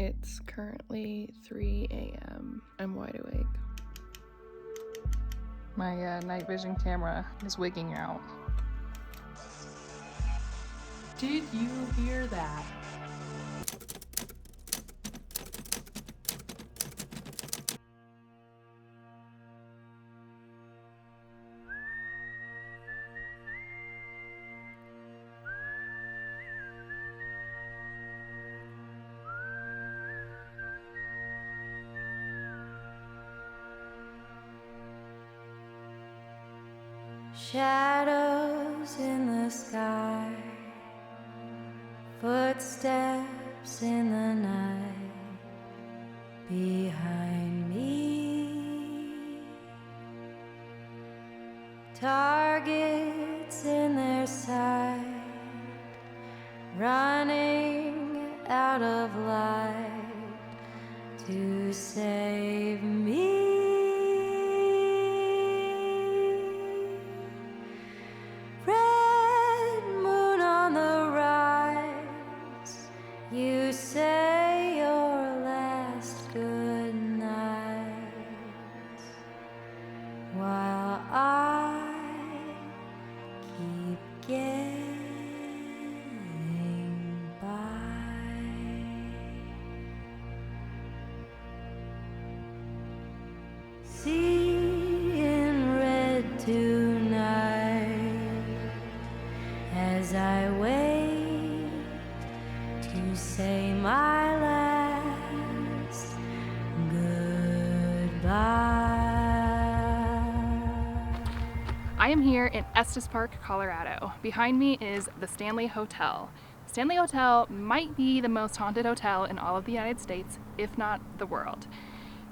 It's currently 3 a.m. I'm wide awake. My night vision camera is wigging out. Did you hear that? Shadows in the sky, footsteps in the night behind me, targets in their sight, running out of light to save me. You say your last good night while I keep getting by. Seeing red tonight as I wait to say my last goodbye. I am here in Estes Park, Colorado. Behind me is the Stanley Hotel. Stanley Hotel might be the most haunted hotel in all of the United States, if not the world.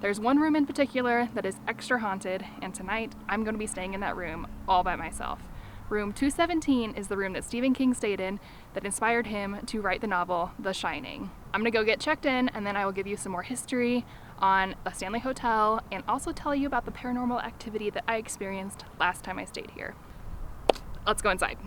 There's one room in particular that is extra haunted, and tonight I'm going to be staying in that room all by myself. Room 217 is the room that Stephen King stayed in that inspired him to write the novel The Shining. I'm gonna go get checked in, and then I will give you some more history on the Stanley Hotel and also tell you about the paranormal activity that I experienced last time I stayed here. Let's go inside.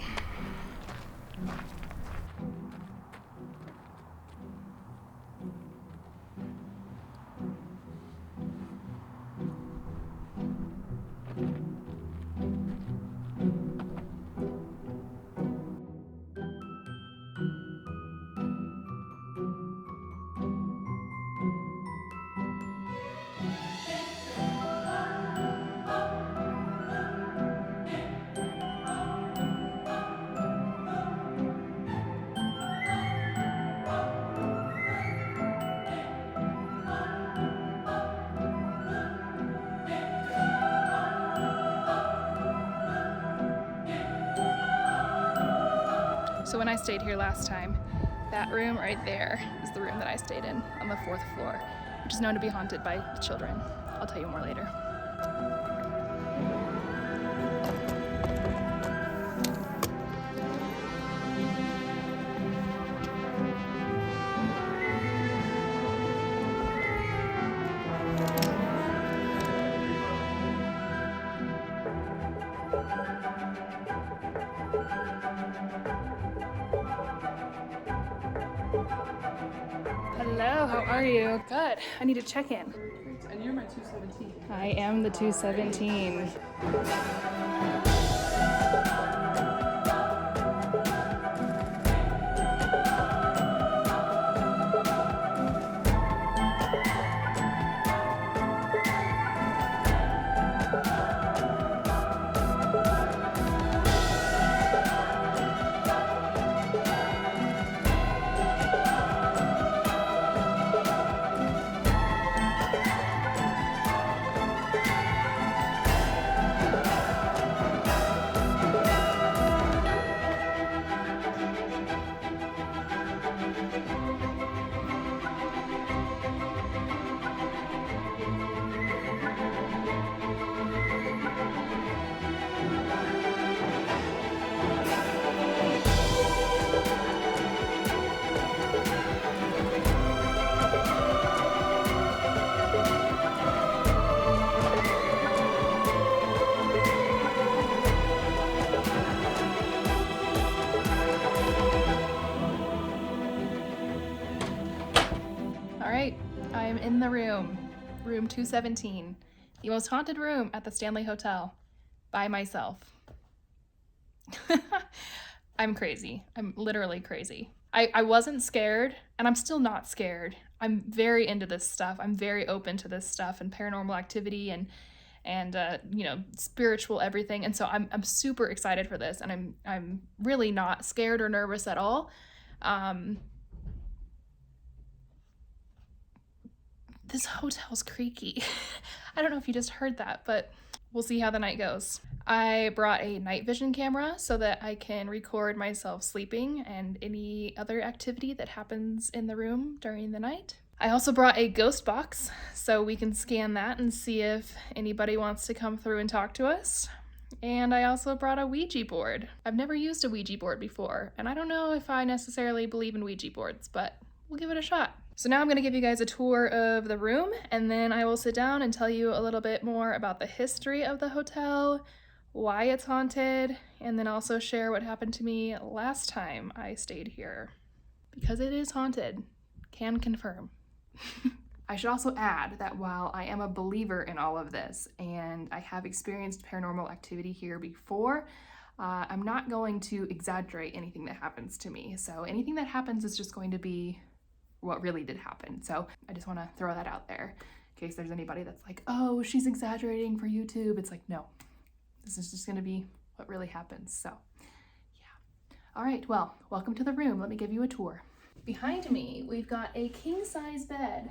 So when I stayed here last time, that room right there is the room that I stayed in on the 4th floor, which is known to be haunted by children. I'll tell you more later. Hello, how are you? Good. I need to check in. And you're my 217. I am the 217. All right, I'm in the room 217, the most haunted room at the Stanley Hotel, by myself. I'm crazy. I'm literally crazy. I wasn't scared, and I'm still not scared. I'm very into this stuff. I'm very open to this stuff and paranormal activity and spiritual everything. And so I'm super excited for this, and I'm really not scared or nervous at all. This hotel's creaky. I don't know if you just heard that, but we'll see how the night goes. I brought a night vision camera so that I can record myself sleeping and any other activity that happens in the room during the night. I also brought a ghost box so we can scan that and see if anybody wants to come through and talk to us. And I also brought a Ouija board. I've never used a Ouija board before, and I don't know if I necessarily believe in Ouija boards, but we'll give it a shot. So now I'm going to give you guys a tour of the room, and then I will sit down and tell you a little bit more about the history of the hotel, why it's haunted, and then also share what happened to me last time I stayed here. Because it is haunted. Can confirm. I should also add that while I am a believer in all of this, and I have experienced paranormal activity here before, I'm not going to exaggerate anything that happens to me. So anything that happens is just going to be what really did happen. So I just want to throw that out there in case there's anybody that's like, oh, she's exaggerating for YouTube. It's like, no, this is just going to be what really happens. So yeah. All right, well, welcome to the room. Let me give you a tour. Behind me, we've got a king-size bed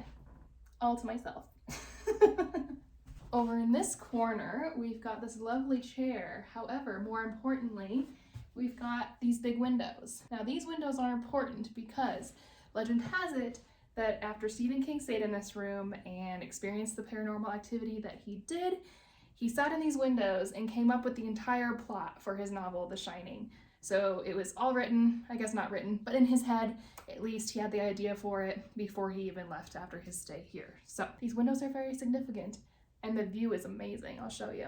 all to myself. Over in this corner, we've got this lovely chair. However, more importantly, we've got these big windows. Now, these windows are important because legend has it that after Stephen King stayed in this room and experienced the paranormal activity that he did, he sat in these windows and came up with the entire plot for his novel, The Shining. So it was all written, I guess not written, but in his head, at least he had the idea for it before he even left after his stay here. So these windows are very significant, and the view is amazing. I'll show you.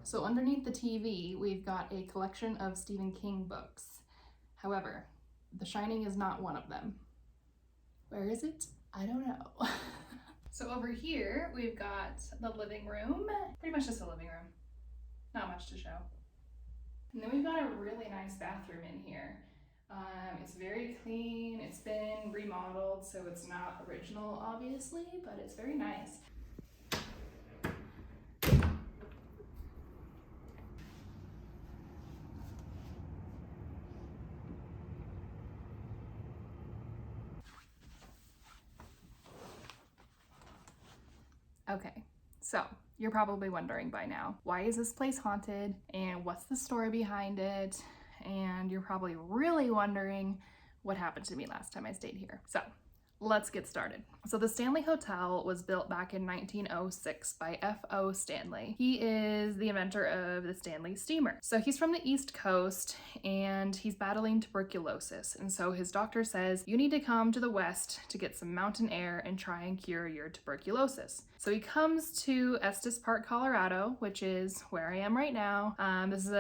So underneath the TV, we've got a collection of Stephen King books. However, The Shining is not one of them. Where is it? I don't know. So over here, we've got the living room. Pretty much just a living room. Not much to show. And then we've got a really nice bathroom in here. It's very clean. It's been remodeled, so it's not original, obviously, but it's very nice. Okay, so you're probably wondering by now, why is this place haunted and what's the story behind it? And you're probably really wondering what happened to me last time I stayed here. So let's get started. So the Stanley Hotel was built back in 1906 by F.O. Stanley. He is the inventor of the Stanley steamer. So he's from the East Coast and he's battling tuberculosis. And so his doctor says, you need to come to the West to get some mountain air and try and cure your tuberculosis. So he comes to Estes Park, Colorado, which is where I am right now. This is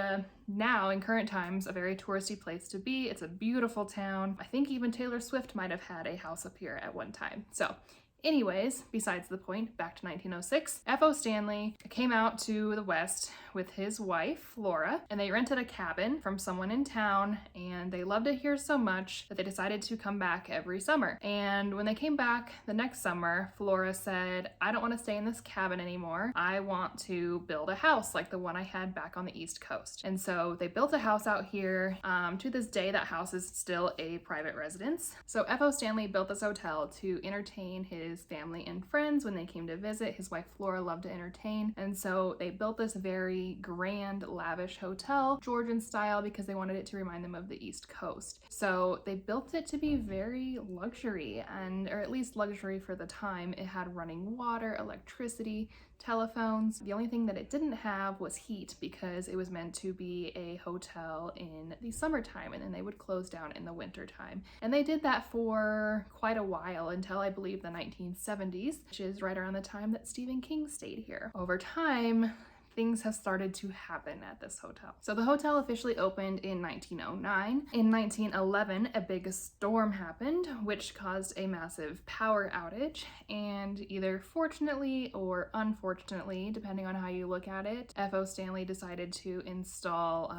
now in current times, a very touristy place to be. It's a beautiful town. I think even Taylor Swift might have had a house up here at one time. So anyways, besides the point, back to 1906, F.O. Stanley came out to the West with his wife, Laura, and they rented a cabin from someone in town, and they loved it here so much that they decided to come back every summer. And when they came back the next summer, Laura said, I don't want to stay in this cabin anymore. I want to build a house like the one I had back on the East Coast. And so they built a house out here. To this day, that house is still a private residence. So F.O. Stanley built this hotel to entertain his family and friends when they came to visit. His wife Laura loved to entertain, and so they built this very grand, lavish hotel, Georgian style, because they wanted it to remind them of the East Coast. So they built it to be very luxury, or at least luxury for the time. It had running water, electricity, telephones. The only thing that it didn't have was heat because it was meant to be a hotel in the summertime, and then they would close down in the wintertime. And they did that for quite a while until I believe the 1970s, which is right around the time that Stephen King stayed here. Over time, things have started to happen at this hotel. So the hotel officially opened in 1909. In 1911, a big storm happened, which caused a massive power outage, and either fortunately or unfortunately, depending on how you look at it, F.O. Stanley decided to install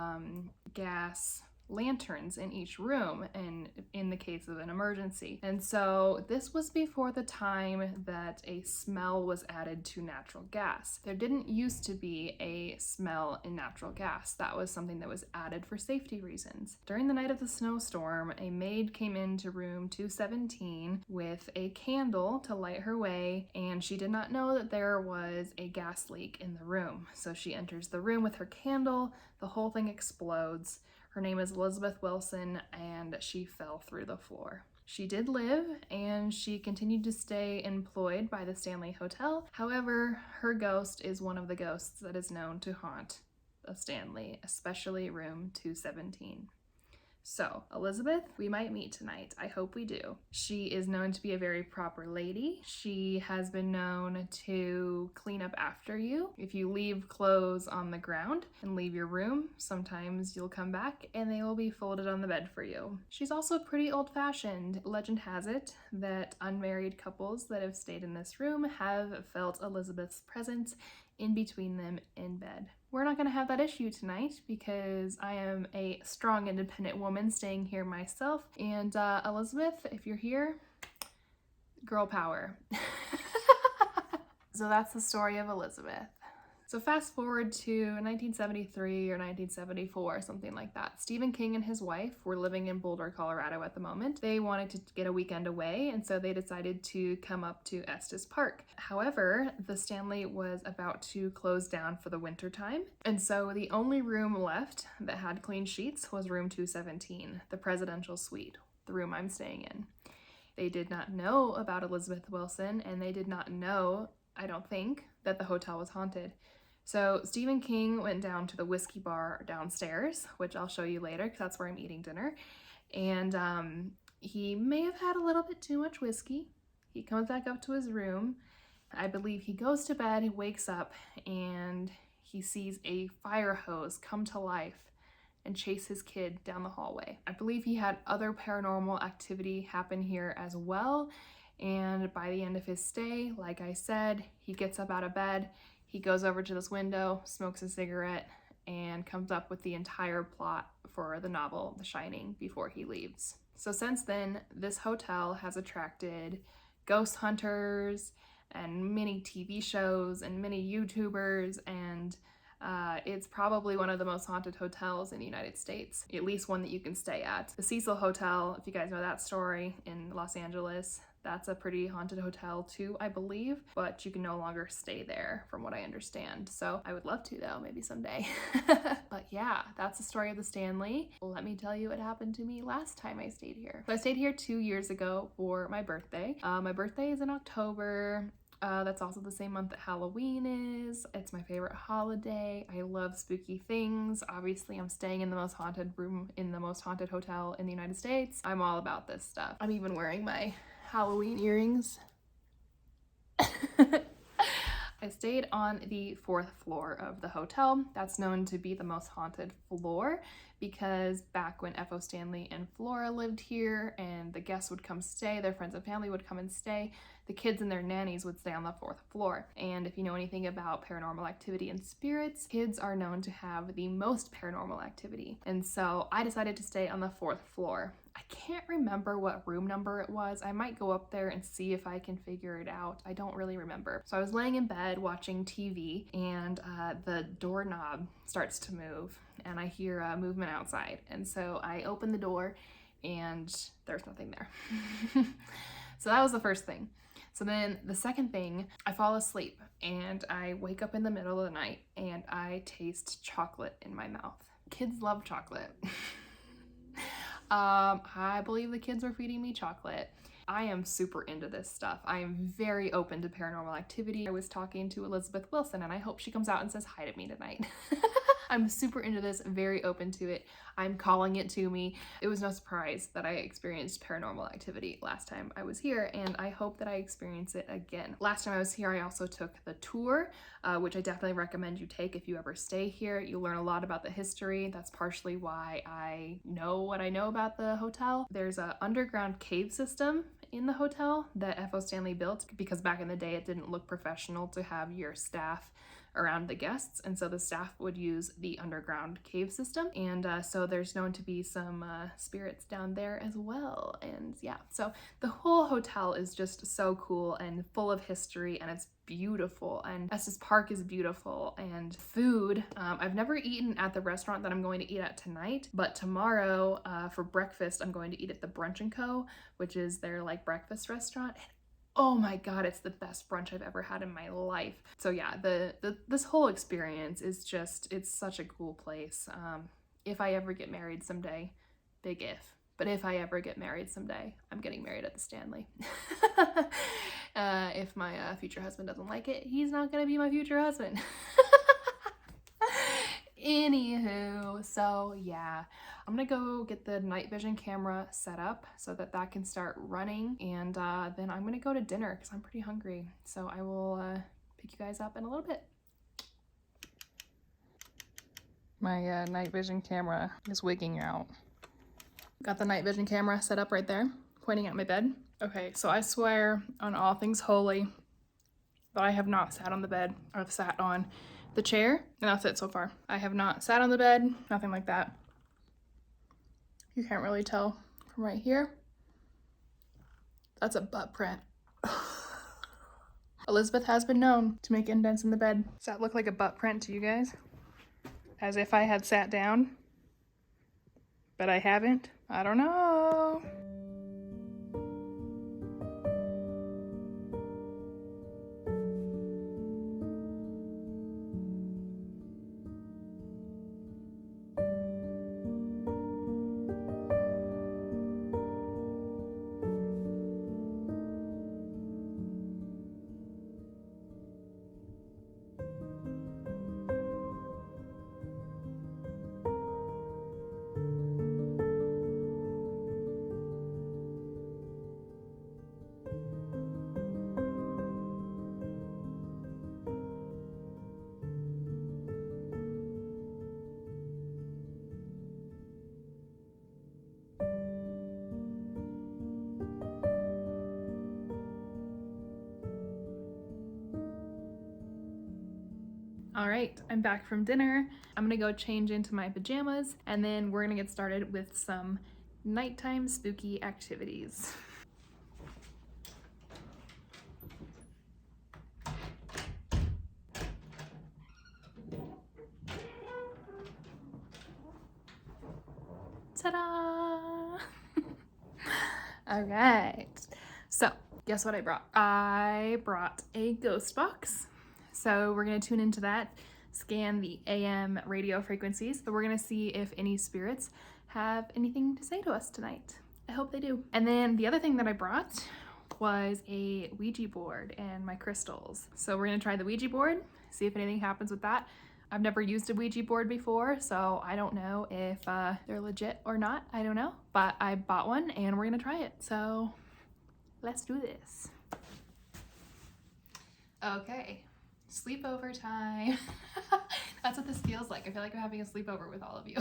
gas lanterns in each room in the case of an emergency. And so this was before the time that a smell was added to natural gas. There didn't used to be a smell in natural gas. That was something that was added for safety reasons. During the night of the snowstorm, a maid came into room 217 with a candle to light her way, and she did not know that there was a gas leak in the room. So she enters the room with her candle, the whole thing explodes. Her name is Elizabeth Wilson, and she fell through the floor. She did live, and she continued to stay employed by the Stanley Hotel. However, her ghost is one of the ghosts that is known to haunt the Stanley, especially room 217. So, Elizabeth, we might meet tonight. I hope we do. She is known to be a very proper lady. She has been known to clean up after you. If you leave clothes on the ground and leave your room, sometimes you'll come back and they will be folded on the bed for you. She's also pretty old-fashioned. Legend has it that unmarried couples that have stayed in this room have felt Elizabeth's presence in between them in bed. We're not going to have that issue tonight because I am a strong, independent woman staying here myself. And Elizabeth, if you're here, girl power. So that's the story of Elizabeth. So fast forward to 1973 or 1974, something like that. Stephen King and his wife were living in Boulder, Colorado at the moment. They wanted to get a weekend away, and so they decided to come up to Estes Park. However, the Stanley was about to close down for the winter time, and so the only room left that had clean sheets was room 217, the presidential suite, the room I'm staying in. They did not know about Elizabeth Wilson, and they did not know, I don't think, that the hotel was haunted. So Stephen King went down to the whiskey bar downstairs, which I'll show you later because that's where I'm eating dinner. And he may have had a little bit too much whiskey. He comes back up to his room. I believe he goes to bed, he wakes up, and he sees a fire hose come to life and chase his kid down the hallway. I believe he had other paranormal activity happen here as well. And by the end of his stay, like I said, he gets up out of bed, he goes over to this window, smokes a cigarette, and comes up with the entire plot for the novel The Shining before he leaves. So since then, this hotel has attracted ghost hunters and many TV shows and many YouTubers, and it's probably one of the most haunted hotels in the United States, at least one that you can stay at. The Cecil Hotel, if you guys know that story, in Los Angeles, that's a pretty haunted hotel too, I believe, but you can no longer stay there from what I understand. So I would love to though, maybe someday. But yeah, that's the story of the Stanley. Let me tell you what happened to me last time I stayed here. So I stayed here 2 years ago for my birthday. My birthday is in October. That's also the same month that Halloween is. It's my favorite holiday. I love spooky things. Obviously, I'm staying in the most haunted room in the most haunted hotel in the United States. I'm all about this stuff. I'm even wearing my Halloween earrings. I stayed on the 4th floor of the hotel. That's known to be the most haunted floor because back when F.O. Stanley and Flora lived here and the guests would come stay, their friends and family would come and stay, the kids and their nannies would stay on the 4th floor. And if you know anything about paranormal activity and spirits, kids are known to have the most paranormal activity. And so I decided to stay on the 4th floor. I can't remember what room number it was. I might go up there and see if I can figure it out. I don't really remember. So I was laying in bed watching TV and the doorknob starts to move and I hear movement outside. And so I open the door and there's nothing there. So that was the first thing. So then the second thing, I fall asleep and I wake up in the middle of the night and I taste chocolate in my mouth. Kids love chocolate. I believe the kids were feeding me chocolate. I am super into this stuff. I am very open to paranormal activity. I was talking to Elizabeth Wilson and I hope she comes out and says hi to me tonight. I'm super into this, very open to it. I'm calling it to me. It was no surprise that I experienced paranormal activity last time I was here, and I hope that I experience it again. Last time I was here, I also took the tour, which I definitely recommend you take if you ever stay here. You'll learn a lot about the history. That's partially why I know what I know about the hotel. There's an underground cave system in the hotel that F.O. Stanley built because back in the day it didn't look professional to have your staff around the guests, and so the staff would use the underground cave system, and so there's known to be some spirits down there as well. And yeah, so the whole hotel is just so cool and full of history, and it's beautiful, and Estes Park is beautiful. And food, I've never eaten at the restaurant that I'm going to eat at tonight, but tomorrow for breakfast I'm going to eat at the Brunch & Co., which is their like breakfast restaurant. Oh my god, it's the best brunch I've ever had in my life. So yeah, this whole experience is just, it's such a cool place. If I ever get married someday, big if, but if I ever get married someday, I'm getting married at the Stanley. If my future husband doesn't like it, he's not gonna be my future husband. Anywho, so yeah, I'm gonna go get the night vision camera set up so that that can start running, and then I'm gonna go to dinner because I'm pretty hungry. So I will pick you guys up in a little bit. My night vision camera is wigging out. Got the night vision camera set up right there, pointing at my bed. Okay, so I swear on all things holy that I have not sat on the bed. I've sat on the chair, and that's it so far. I have not sat on the bed, nothing like that. You can't really tell from right here. That's a butt print. Elizabeth has been known to make indents in the bed. Does that look like a butt print to you guys? As if I had sat down, but I haven't? I don't know. All right, I'm back from dinner. I'm gonna go change into my pajamas, and then we're gonna get started with some nighttime spooky activities. Ta-da! All right, so guess what I brought? I brought a ghost box. So we're gonna tune into that, scan the AM radio frequencies, so we're gonna see if any spirits have anything to say to us tonight. I hope they do. And then the other thing that I brought was a Ouija board and my crystals. So we're gonna try the Ouija board, see if anything happens with that. I've never used a Ouija board before, so I don't know if they're legit or not, I don't know. But I bought one and we're gonna try it, so let's do this. Okay. Sleepover time. That's what this feels like. I feel like I'm having a sleepover with all of you.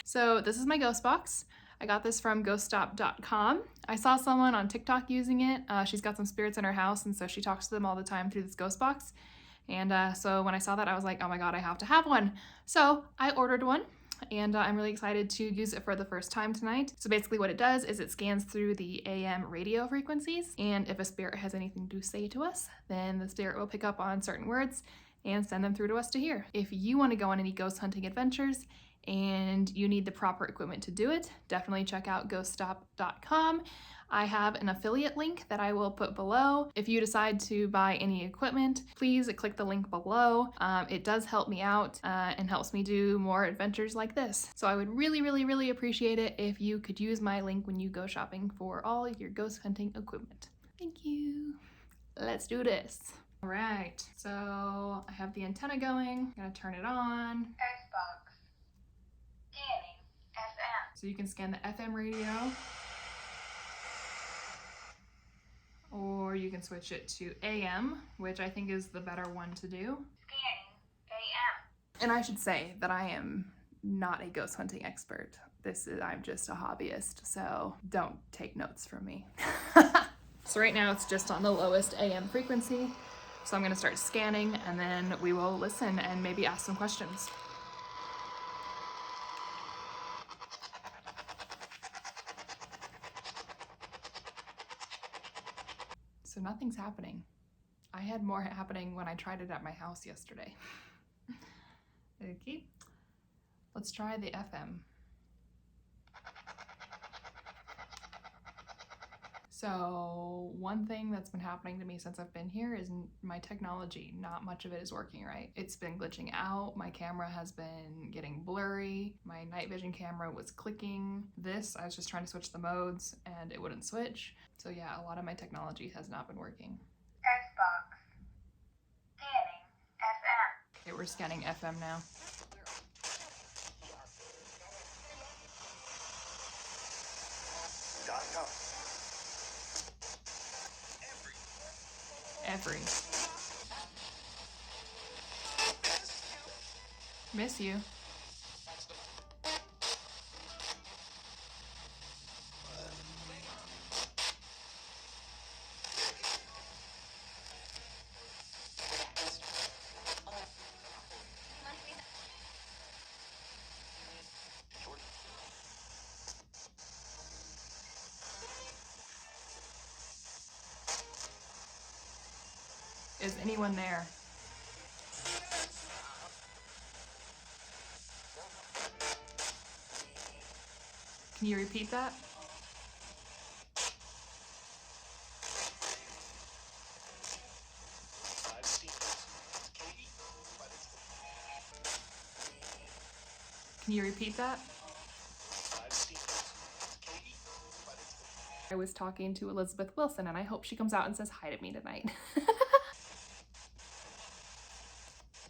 So this is my ghost box. I got this from ghoststop.com. I saw someone on TikTok using it. She's got some spirits in her house, and so she talks to them all the time through this ghost box. And so when I saw that, I was like, oh my god, I have to have one. So I ordered one, and I'm really excited to use it for the first time tonight. So basically what it does is it scans through the AM radio frequencies, and if a spirit has anything to say to us, then the spirit will pick up on certain words and send them through to us to hear. If you want to go on any ghost hunting adventures and you need the proper equipment to do it, definitely check out ghoststop.com. I have an affiliate link that I will put below. If you decide to buy any equipment, please click the link below. It does help me out and helps me do more adventures like this. So I would really, really, really appreciate it if you could use my link when you go shopping for all your ghost hunting equipment. Thank you. Let's do this. All right, so I have the antenna going. I'm gonna turn it on. Xbox. Scanning. FM. So you can scan the FM radio, or you can switch it to AM, which I think is the better one to do. Scanning. AM. And I should say that I am not a ghost hunting expert. I'm just a hobbyist, so don't take notes from me. So right now it's just on the lowest AM frequency. So I'm gonna start scanning and then we will listen and maybe ask some questions. So nothing's happening. I had more happening when I tried it at my house yesterday. Okay, let's try the FM. So one thing that's been happening to me since I've been here is my technology. Not much of it is working right. It's been glitching out. My camera has been getting blurry. My night vision camera was clicking. I was just trying to switch the modes and it wouldn't switch. So yeah, a lot of my technology has not been working. Xbox. Scanning. FM. Okay, we're scanning FM now. Every. Miss you. Is anyone there? Can you repeat that? Can you repeat that? I was talking to Elizabeth Wilson and I hope she comes out and says hi to me tonight.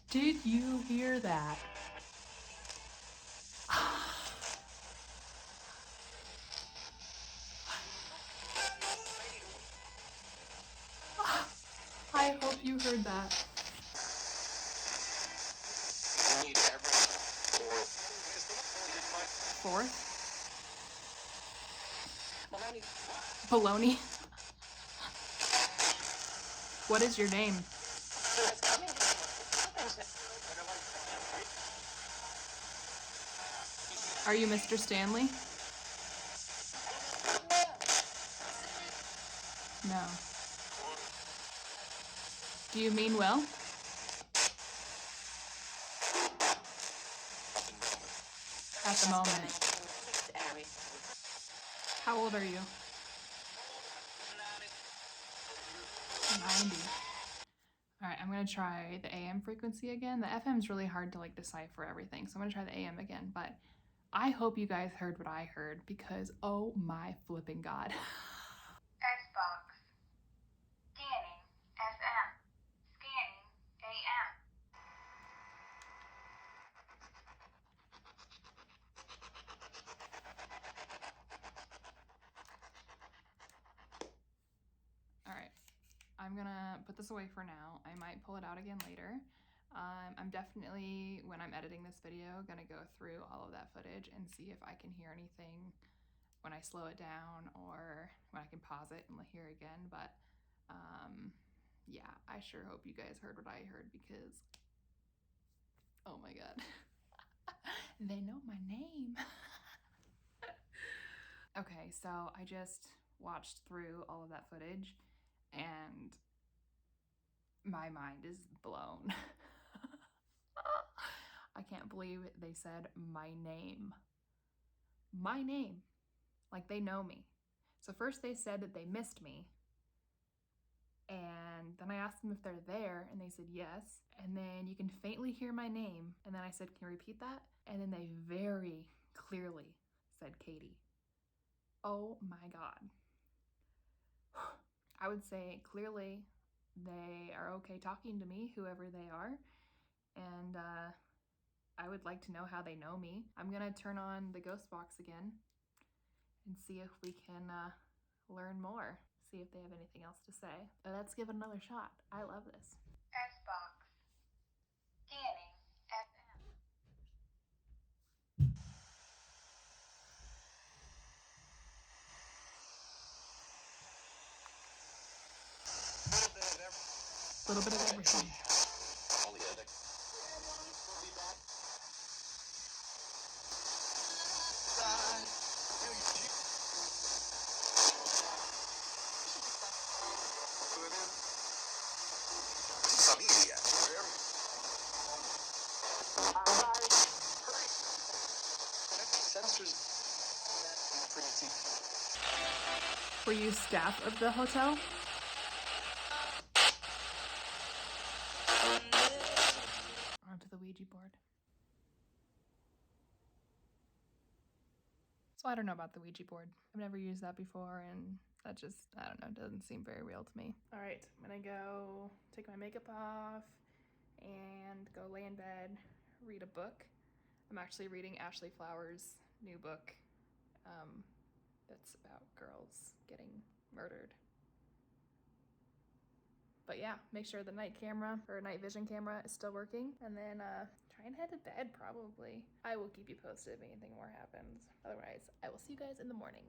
Did you hear that? I hope you heard that. Fourth? Baloney. What is your name? Are you Mr. Stanley? No. Do you mean well? At the moment. How old are you? 90. All right, I'm gonna try the AM frequency again. The FM is really hard to like decipher everything, so I'm gonna try the AM again, but I hope you guys heard what I heard because oh my flipping God. Xbox. Scanning. FM. Scanning. AM. All right, I'm gonna put this away for now. I might pull it out again later. I'm definitely, when I'm editing this video, gonna go through all of that footage and see if I can hear anything when I slow it down or when I can pause it and hear again. But yeah, I sure hope you guys heard what I heard because, oh my God, they know my name. Okay, so I just watched through all of that footage and my mind is blown. I can't believe they said my name. My name. Like they know me. So first they said that they missed me. And then I asked them if they're there and they said yes. And then you can faintly hear my name. And then I said, can you repeat that? And then they very clearly said Katie. Oh my God. I would say clearly they are okay talking to me, whoever they are, and I would like to know how they know me. I'm gonna turn on the ghost box again and see if we can learn more, see if they have anything else to say. Let's give it another shot. I love this. S-Box. Scanning. FM. A little bit of everything. Were you staff of the hotel? Onto the Ouija board. So I don't know about the Ouija board. I've never used that before, and that just, I don't know, doesn't seem very real to me. All right, I'm gonna go take my makeup off and go lay in bed, read a book. I'm actually reading Ashley Flowers' new book that's about girls getting murdered. But yeah, make sure the night camera or night vision camera is still working, and then try and head to bed probably. I will keep you posted if anything more happens. Otherwise, I will see you guys in the morning.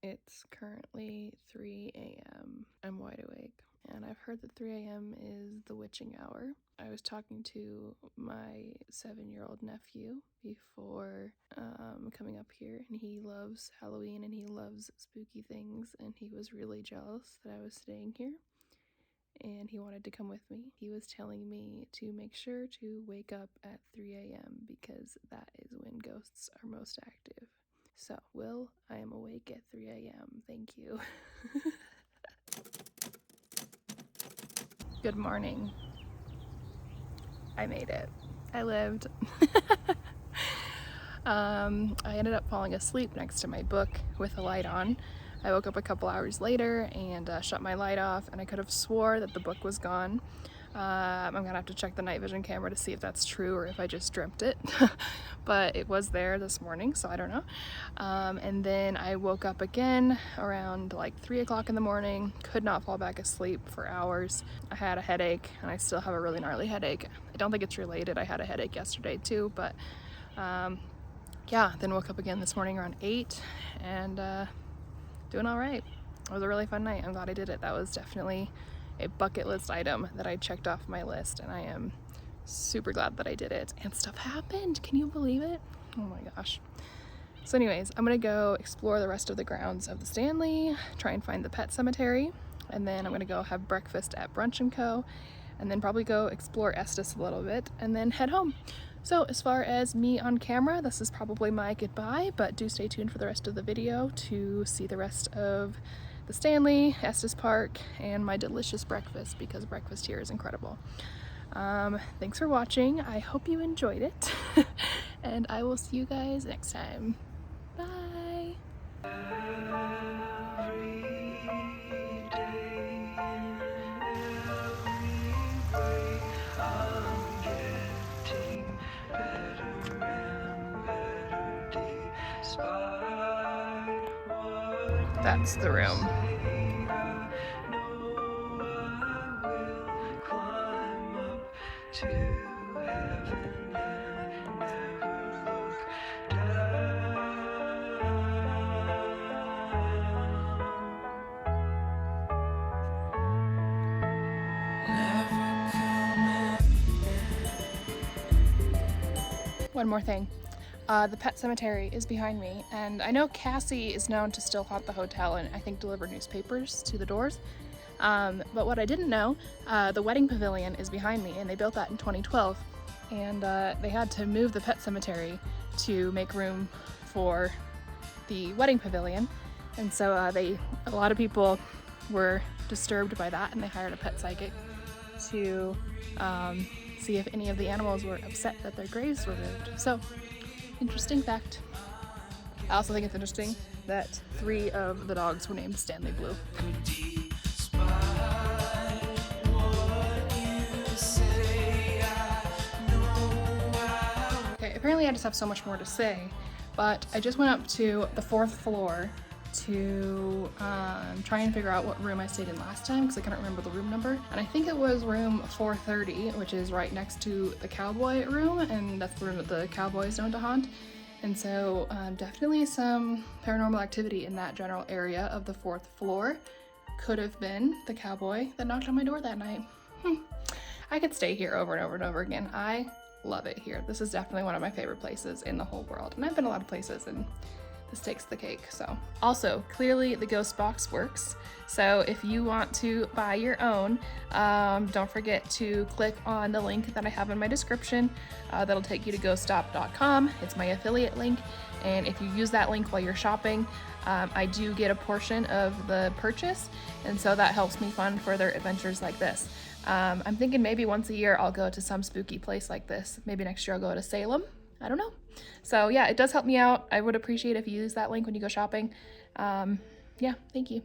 It's currently 3 a.m. I'm wide awake, and I've heard that 3 a.m. is the witching hour. I was talking to my 7-year-old nephew before coming up here, and he loves Halloween and he loves spooky things, and he was really jealous that I was staying here, and he wanted to come with me. He was telling me to make sure to wake up at 3 a.m. because that is when ghosts are most active. So, Will, I am awake at 3 a.m. Thank you. Good morning. I made it. I lived. I ended up falling asleep next to my book with the light on. I woke up a couple hours later and shut my light off, and I could have swore that the book was gone. I'm gonna have to check the night vision camera to see if that's true or if I just dreamt it. But it was there this morning, so I don't know. And then I woke up again around like 3 o'clock in the morning, could not fall back asleep for hours. I had a headache, and I still have a really gnarly headache. I don't think it's related. I had a headache yesterday too, but yeah, then woke up again this morning around 8 and doing all right. It was a really fun night. I'm glad I did it. That was definitely a bucket list item that I checked off my list, and I am super glad that I did it. And stuff happened. Can you believe it? Oh my gosh. So anyways, I'm gonna go explore the rest of the grounds of the Stanley, try and find the pet cemetery, and then I'm gonna go have breakfast at Brunch & Co, and then probably go explore Estes a little bit, and then head home. So as far as me on camera, this is probably my goodbye, but do stay tuned for the rest of the video to see the rest of the Stanley, Estes Park, and my delicious breakfast, because breakfast here is incredible. Thanks for watching. I hope you enjoyed it, and I will see you guys next time. Bye! Every day that's the room. One more thing. The pet cemetery is behind me, and I know Cassie is known to still haunt the hotel and I think deliver newspapers to the doors. But what I didn't know, the wedding pavilion is behind me, and they built that in 2012. And they had to move the pet cemetery to make room for the wedding pavilion. And so a lot of people were disturbed by that, and they hired a pet psychic to see if any of the animals were upset that their graves were moved. So, interesting fact. I also think it's interesting that 3 of the dogs were named Stanley Blue. Okay, apparently I just have so much more to say, but I just went up to the 4th floor to try and figure out what room I stayed in last time, because I couldn't remember the room number. And I think it was room 430, which is right next to the cowboy room, and that's the room that the cowboy is known to haunt. And so definitely some paranormal activity in that general area of the 4th floor. Could have been the cowboy that knocked on my door that night. I could stay here over and over and over again. I love it here. This is definitely one of my favorite places in the whole world. And I've been a lot of places, and this takes the cake. So also, clearly the ghost box works. So if you want to buy your own, don't forget to click on the link that I have in my description. That'll take you to ghoststop.com. It's my affiliate link. And if you use that link while you're shopping, I do get a portion of the purchase. And so that helps me fund further adventures like this. I'm thinking maybe once a year I'll go to some spooky place like this. Maybe next year I'll go to Salem. I don't know. So yeah, it does help me out. I would appreciate if you use that link when you go shopping. Yeah, thank you.